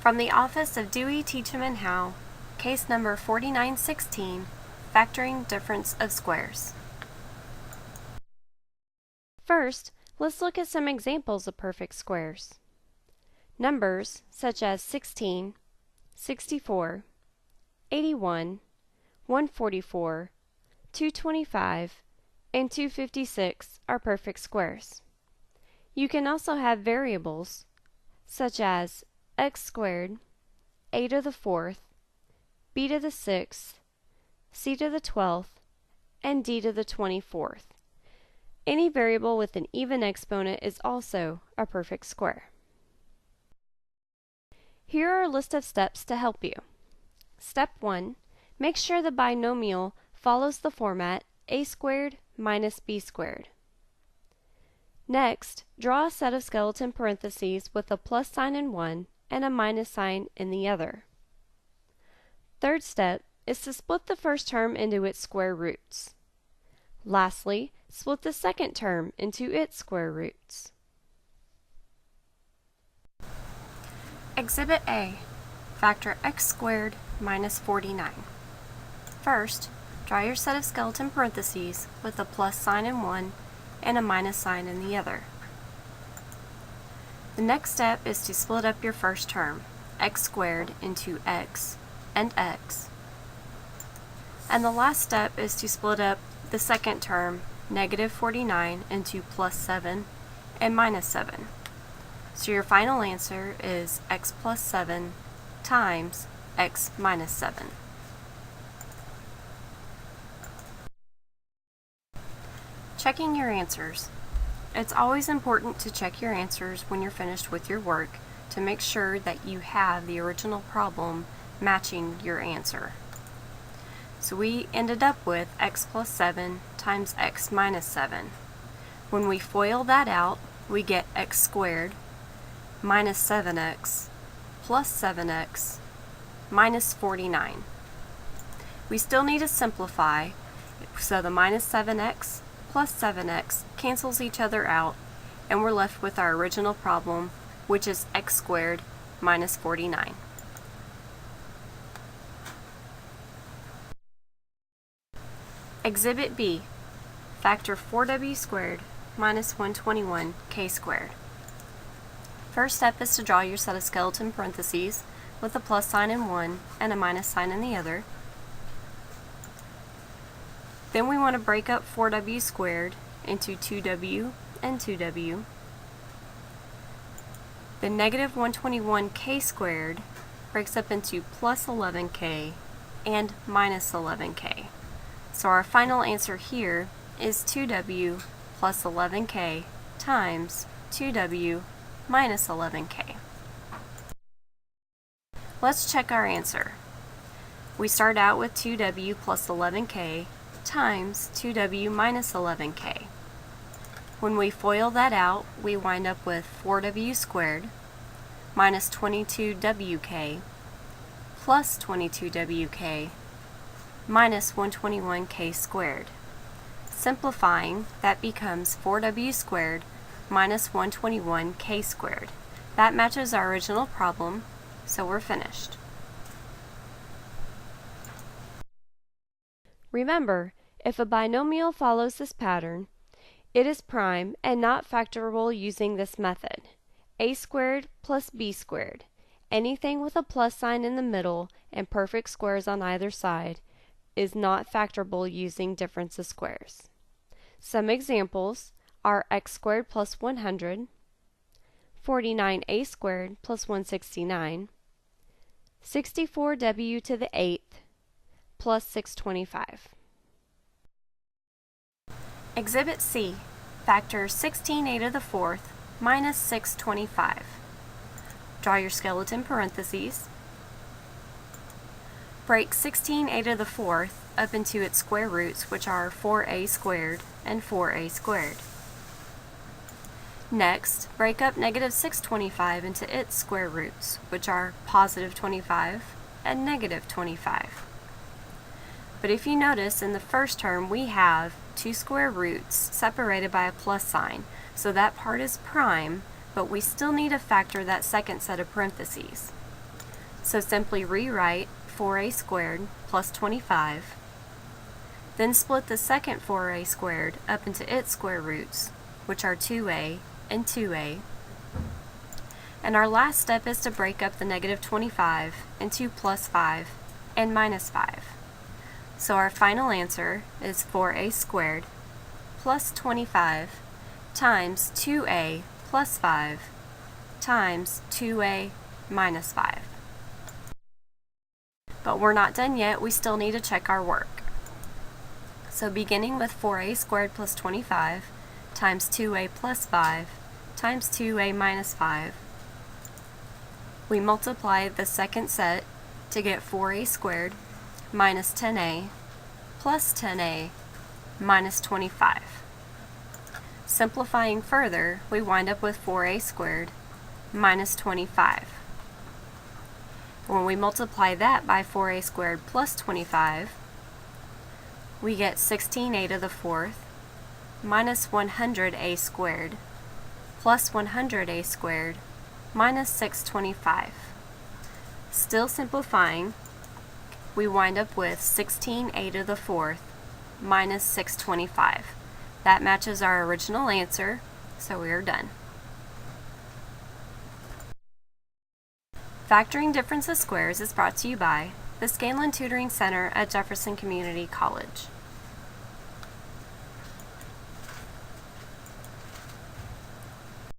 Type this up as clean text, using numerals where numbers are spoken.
From the Office of Dewey, Teacham, and Howe, case number 4916, factoring difference of squares. First, let's look at some examples of perfect squares. Numbers such as 16, 64, 81, 144, 225, and 256 are perfect squares. You can also have variables such as x squared, a to the 4th, b to the 6th, c to the 12th, and d to the 24th. Any variable with an even exponent is also a perfect square. Here are a list of steps to help you. Step 1. Make sure the binomial follows the format a squared minus b squared. Next, draw a set of skeleton parentheses with a plus sign in one and a minus sign in the other. Third step is to split the first term into its square roots. Lastly, split the second term into its square roots. Exhibit A. Factor x squared minus 49. First, draw your set of skeleton parentheses with a plus sign in one and a minus sign in the other. The next step is to split up your first term, x squared, into x and x. And the last step is to split up the second term, negative 49, into plus 7 and minus 7. So your final answer is x plus 7 times x minus 7. Checking your answers. It's always important to check your answers when you're finished with your work to make sure that you have the original problem matching your answer. So we ended up with x plus 7 times x minus 7. When we FOIL that out, we get x squared minus 7x plus 7x minus 49. We still need to simplify, so the minus 7x plus 7x cancels each other out, and we're left with our original problem, which is x squared minus 49. Exhibit B. Factor 4w squared minus 121k squared. First step is to draw your set of skeleton parentheses with a plus sign in one and a minus sign in the other. Then we want to break up 4w squared into 2w and 2w. The negative 121k squared breaks up into plus 11k and minus 11k. So our final answer here is 2w plus 11k times 2w minus 11k. Let's check our answer. We start out with 2w plus 11k times 2w minus 11k. When we FOIL that out, we wind up with 4w squared minus 22wk plus 22wk minus 121k squared. Simplifying, that becomes 4w squared minus 121k squared. That matches our original problem, so we're finished. Remember, if a binomial follows this pattern, it is prime and not factorable using this method. A squared plus b squared. Anything with a plus sign in the middle and perfect squares on either side is not factorable using difference of squares. Some examples are x squared plus 100, 49a squared plus 169, 64w to the 8th plus 625. Exhibit C. Factor 16a to the 4th minus 625. Draw your skeleton parentheses. Break 16a to the 4th up into its square roots, which are 4a squared and 4a squared. Next, break up negative 625 into its square roots, which are positive 25 and negative 25. But if you notice, in the first term we have two square roots separated by a plus sign, so that part is prime, but we still need to factor that second set of parentheses. So simply rewrite 4a squared plus 25, then split the second 4a squared up into its square roots, which are 2a and 2a. And our last step is to break up the negative 25 into plus 5 and minus 5. So our final answer is 4a squared plus 25 times 2a plus 5 times 2a minus 5. But we're not done yet, we still need to check our work. So beginning with 4a squared plus 25 times 2a plus 5 times 2a minus 5, we multiply the second set to get 4a squared minus 10a plus 10a minus 25. Simplifying further, we wind up with 4a squared minus 25. When we multiply that by 4a squared plus 25, we get 16a to the fourth minus 100a squared plus 100a squared minus 625. Still simplifying, we wind up with 16a to the fourth minus 625. That matches our original answer, so we are done. Factoring Difference of Squares is brought to you by the Scanlon Tutoring Center at Jefferson Community College.